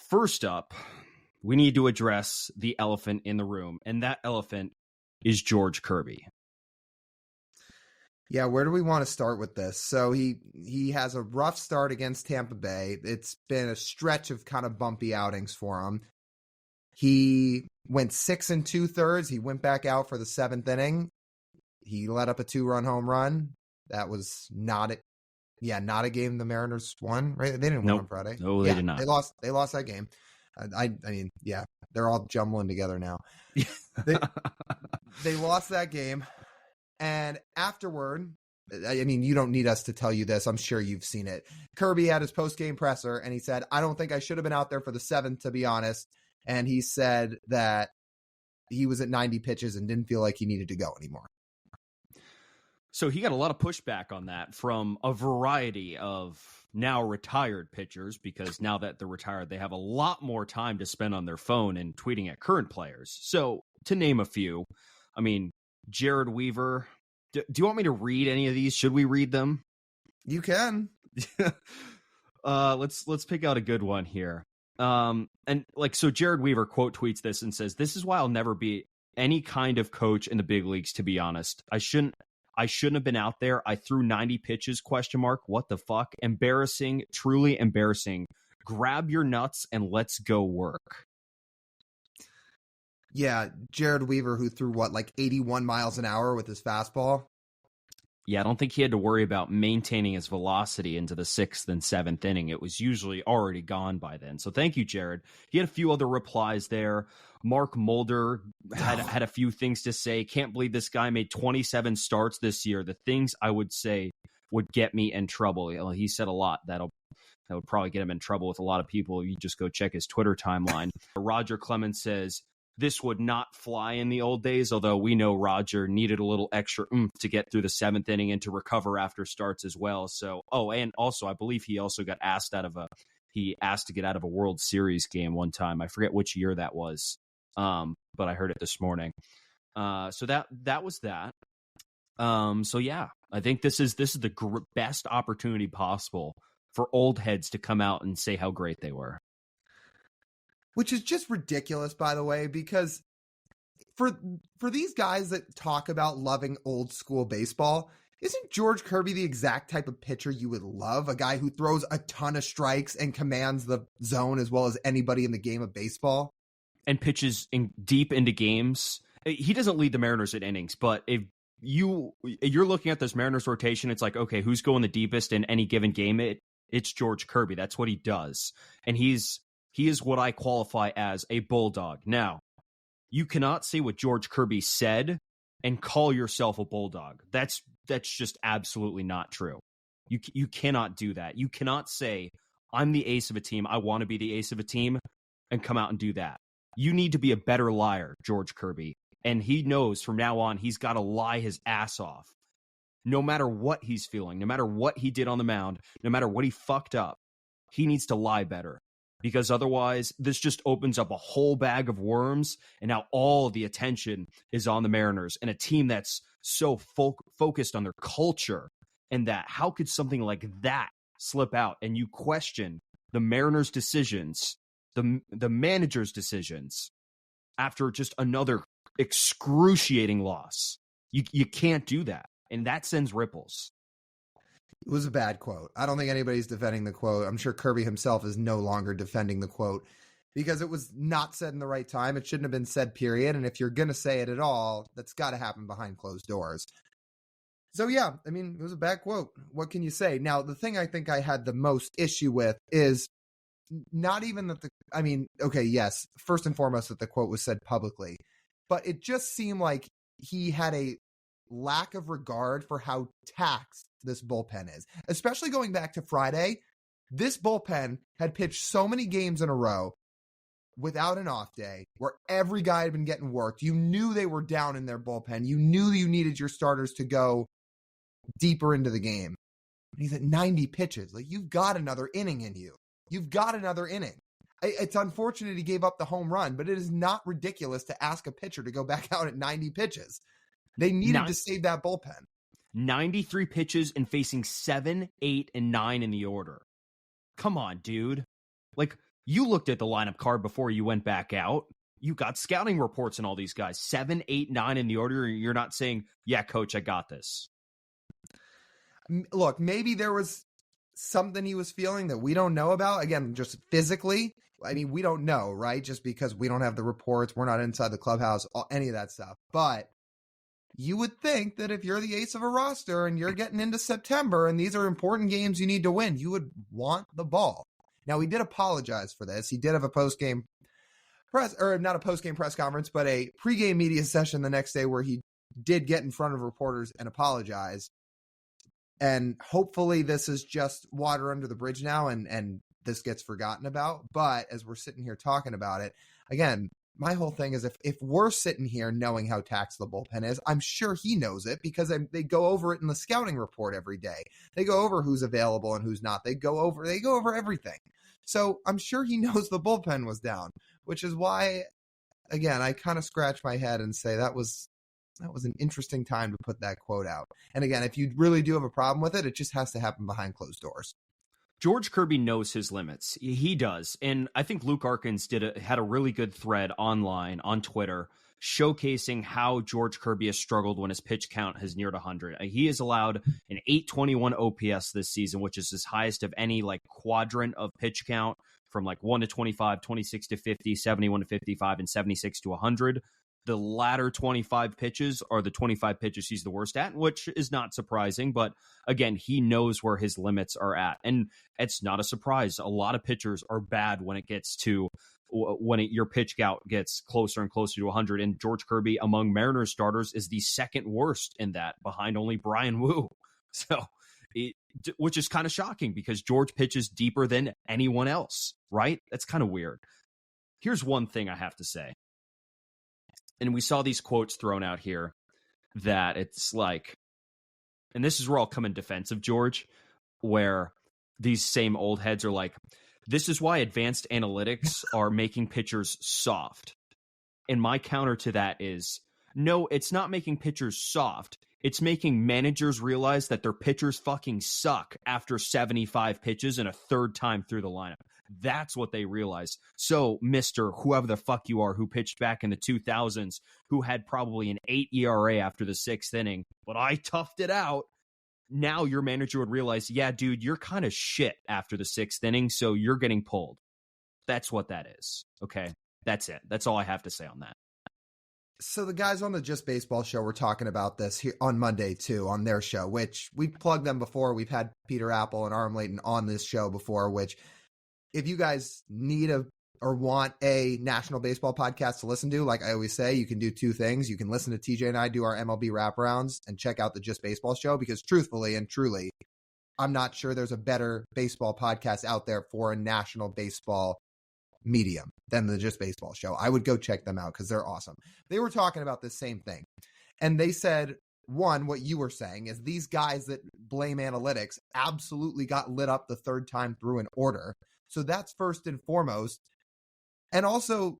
first up, we need to address the elephant in the room, and that elephant is George Kirby. Yeah, where do we want to start with this? So he has a rough start against Tampa Bay. It's been a stretch of kind of bumpy outings for him. He went 6 2/3. He went back out for the 7th inning. He let up a 2-run home run. That was not a game the Mariners won, right? They didn't win on Friday. No, they did not. They lost that game. I mean, yeah, they're all jumbling together now. They lost that game. And afterward, I mean, you don't need us to tell you this. I'm sure you've seen it. Kirby had his post-game presser, and he said, I don't think I should have been out there for the 7th, to be honest. And he said that he was at 90 pitches and didn't feel like he needed to go anymore. So he got a lot of pushback on that from a variety of now retired pitchers, because now that they're retired, they have a lot more time to spend on their phone and tweeting at current players. So to name a few, I mean, Jared Weaver. Do you want me to read any of these? Should we read them? You can. Let's pick out a good one here. So Jared Weaver quote tweets this and says, "This is why I'll never be any kind of coach in the big leagues, to be honest. I shouldn't have been out there. I threw 90 pitches, ? What the fuck? Embarrassing, truly embarrassing. Grab your nuts and let's go work." Yeah, Jared Weaver, who threw 81 miles an hour with his fastball. Yeah, I don't think he had to worry about maintaining his velocity into the 6th and 7th inning. It was usually already gone by then. So thank you, Jared. He had a few other replies there. Mark Mulder had a few things to say. Can't believe this guy made 27 starts this year. The things I would say would get me in trouble. He said a lot that would probably get him in trouble with a lot of people. You just go check his Twitter timeline. Roger Clemens says, "This would not fly in the old days," although we know Roger needed a little extra oomph to get through the 7th inning and to recover after starts as well. So, and also I believe he also got asked to get out of a World Series game one time. I forget which year that was, but I heard it this morning. So that was that. So yeah, I think this is the best opportunity possible for old heads to come out and say how great they were. Which is just ridiculous, by the way, because for these guys that talk about loving old school baseball, isn't George Kirby the exact type of pitcher you would love? A guy who throws a ton of strikes and commands the zone as well as anybody in the game of baseball? And pitches deep into games. He doesn't lead the Mariners in innings, but if you're looking at this Mariners rotation, it's like, okay, who's going the deepest in any given game? It's George Kirby. That's what he does. And he is what I qualify as a bulldog. Now, you cannot say what George Kirby said and call yourself a bulldog. That's just absolutely not true. You cannot do that. You cannot say, I'm the ace of a team, I want to be the ace of a team, and come out and do that. You need to be a better liar, George Kirby. And he knows from now on he's got to lie his ass off. No matter what he's feeling, no matter what he did on the mound, no matter what he fucked up, he needs to lie better. Because otherwise, this just opens up a whole bag of worms, and now all the attention is on the Mariners and a team that's so focused on their culture, and that how could something like that slip out? And you question the Mariners' decisions, the manager's decisions, after just another excruciating loss. You can't do that, and that sends ripples. It was a bad quote. I don't think anybody's defending the quote. I'm sure Kirby himself is no longer defending the quote because it was not said in the right time. It shouldn't have been said, period. And if you're going to say it at all, that's got to happen behind closed doors. So, yeah, I mean, it was a bad quote. What can you say? Now, the thing I think I had the most issue with is not even that okay, yes, first and foremost that the quote was said publicly, but it just seemed like he had a lack of regard for how taxed this bullpen is, especially going back to Friday. This bullpen had pitched so many games in a row without an off day where every guy had been getting worked. You knew they were down in their bullpen. You knew you needed your starters to go deeper into the game. And he's at 90 pitches. Like, you've got another inning in you. You've got another inning. It's unfortunate he gave up the home run, but it is not ridiculous to ask a pitcher to go back out at 90 pitches. They needed to save that bullpen. 93 pitches and facing 7, 8, and 9 in the order. Come on, dude. Like, You looked at the lineup card before you went back out. You got scouting reports and all these guys, 7, 8, 9 in the order. And you're not saying, yeah, coach, I got this. Look, maybe there was something he was feeling that we don't know about. Again, just physically, I mean, we don't know, right? Just because we don't have the reports, we're not inside the clubhouse, any of that stuff. But you would think that if you're the ace of a roster and you're getting into September and these are important games you need to win, you would want the ball. Now, he did apologize for this. He did have a post-game press, or not a post-game press conference, but a pre-game media session the next day where he did get in front of reporters and apologize. And hopefully this is just water under the bridge now and this gets forgotten about. But as we're sitting here talking about it, again, my whole thing is if we're sitting here knowing how taxed the bullpen is, I'm sure he knows it because they go over it in the scouting report every day. They go over who's available and who's not. They go over everything. So I'm sure he knows the bullpen was down, which is why, again, I kind of scratch my head and say that was an interesting time to put that quote out. And again, if you really do have a problem with it, it just has to happen behind closed doors. George Kirby knows his limits. He does. And I think Luke Arkins had a really good thread online on Twitter showcasing how George Kirby has struggled when his pitch count has neared 100. He has allowed an 821 OPS this season, which is his highest of any like quadrant of pitch count from like 1 to 25, 26 to 50, 71 to 55, and 76 to 100. The latter 25 pitches are the 25 pitches he's the worst at, which is not surprising. But again, he knows where his limits are at. And it's not a surprise. A lot of pitchers are bad when it gets to your pitch count gets closer and closer to 100. And George Kirby, among Mariners starters, is the second worst in that, behind only Brian Wu. So, which is kind of shocking because George pitches deeper than anyone else, right? That's kind of weird. Here's one thing I have to say. And we saw these quotes thrown out here that it's like, and this is where I'll come in defense of George, where these same old heads are like, this is why advanced analytics are making pitchers soft. And my counter to that is, no, it's not making pitchers soft. It's making managers realize that their pitchers fucking suck after 75 pitches and a third time through the lineup. That's what they realize. So, Mr. Whoever the fuck you are who pitched back in the 2000s, who had probably an 8 ERA after the 6th inning, but I toughed it out. Now your manager would realize, yeah, dude, you're kind of shit after the 6th inning, so you're getting pulled. That's what that is. Okay, that's it. That's all I have to say on that. So the guys on the Just Baseball show were talking about this here on Monday, too, on their show, which we've plugged them before. We've had Peter Apple and Arm Layton on this show before, which if you guys need or want a national baseball podcast to listen to, like I always say, you can do two things. You can listen to TJ and I do our MLB wraparounds and check out the Just Baseball show, because truthfully and truly, I'm not sure there's a better baseball podcast out there for a national baseball medium than the Just Baseball show. I would go check them out because they're awesome. They were talking about the same thing. And they said, one, what you were saying is these guys that blame analytics absolutely got lit up the third time through an order. So that's first and foremost. And also,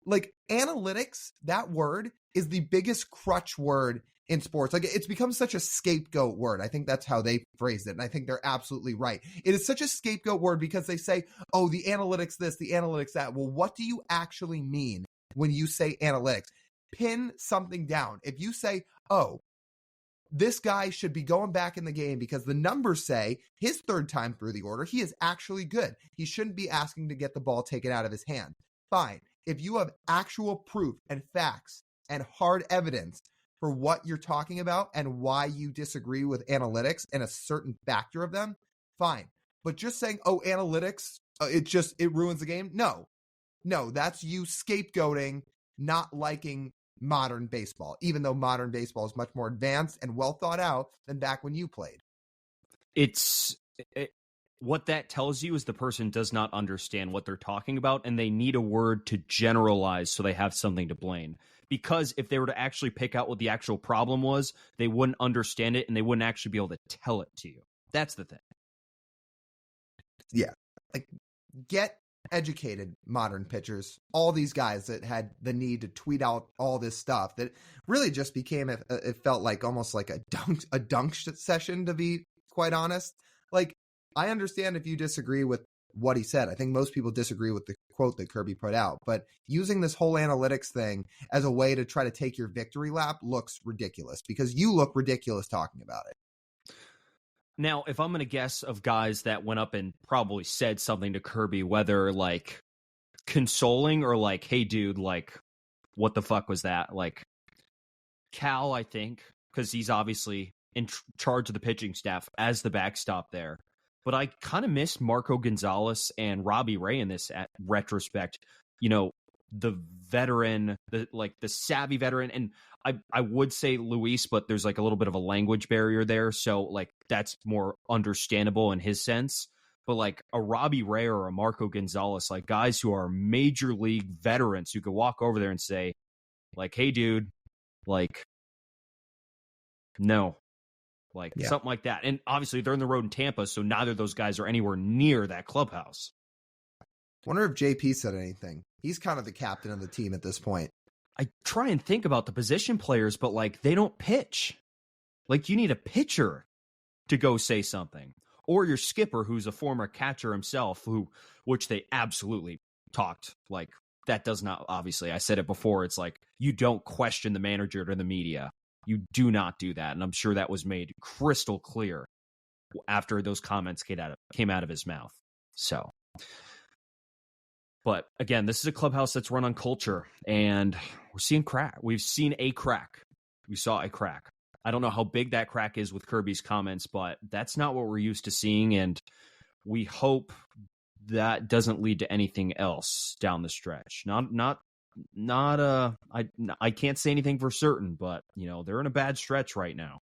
like, analytics, that word is the biggest crutch word in sports. Like, it's become such a scapegoat word. I think that's how they phrased it. And I think they're absolutely right. It is such a scapegoat word because they say, oh, the analytics this, the analytics that. Well, what do you actually mean when you say analytics? Pin something down. If you say, oh, this guy should be going back in the game because the numbers say his third time through the order, he is actually good. He shouldn't be asking to get the ball taken out of his hand. Fine. If you have actual proof and facts and hard evidence for what you're talking about and why you disagree with analytics and a certain factor of them, fine. But just saying, oh, analytics, it ruins the game. No, that's you scapegoating, not liking modern baseball, even though modern baseball is much more advanced and well thought out than back when you played. What that tells you is the person does not understand what they're talking about, and they need a word to generalize so they have something to blame. Because if they were to actually pick out what the actual problem was, they wouldn't understand it, and they wouldn't actually be able to tell it to you. That's the thing. Yeah. Like, get educated, modern pitchers. All these guys that had the need to tweet out all this stuff that really just became, it felt like almost like a dunk session, to be quite honest. Like, I understand if you disagree with what he said. I think most people disagree with the quote that Kirby put out, but using this whole analytics thing as a way to try to take your victory lap looks ridiculous, because you look ridiculous talking about it. Now, if I'm going to guess of guys that went up and probably said something to Kirby, whether like consoling or like, hey, dude, like, what the fuck was that? Like, Cal, I think, because he's obviously in charge of the pitching staff as the backstop there. But I kind of miss Marco Gonzalez and Robbie Ray in this retrospect. You know, the veteran, the savvy veteran. And I would say Luis, but there's like a little bit of a language barrier there. So like that's more understandable in his sense. But like a Robbie Ray or a Marco Gonzalez, like guys who are major league veterans who could walk over there and say, like, hey, dude, like, no. Like something like that. And obviously they're in the road in Tampa, so neither of those guys are anywhere near that clubhouse. Wonder if JP said anything. He's kind of the captain of the team at this point. I try and think about the position players, but like they don't pitch. Like you need a pitcher to go say something. Or your skipper, who's a former catcher himself, which they absolutely talked. Like that does not, obviously, I said it before, it's like you don't question the manager to the media. You do not do that. And I'm sure that was made crystal clear after those comments came out of his mouth. So, but again, this is a clubhouse that's run on culture, and we're seeing crack. We've seen a crack. We saw a crack. I don't know how big that crack is with Kirby's comments, but that's not what we're used to seeing. And we hope that doesn't lead to anything else down the stretch. I can't say anything for certain, but you know, they're in a bad stretch right now.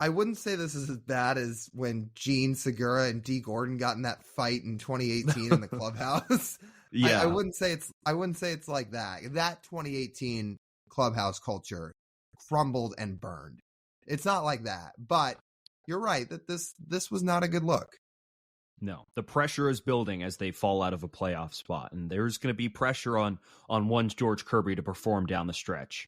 I wouldn't say this is as bad as when Gene Segura and D Gordon got in that fight in 2018 in the clubhouse. Yeah. I wouldn't say it's like that. That 2018 clubhouse culture crumbled and burned. It's not like that, but you're right that this was not a good look. No, the pressure is building as they fall out of a playoff spot, and there's going to be pressure on one George Kirby to perform down the stretch.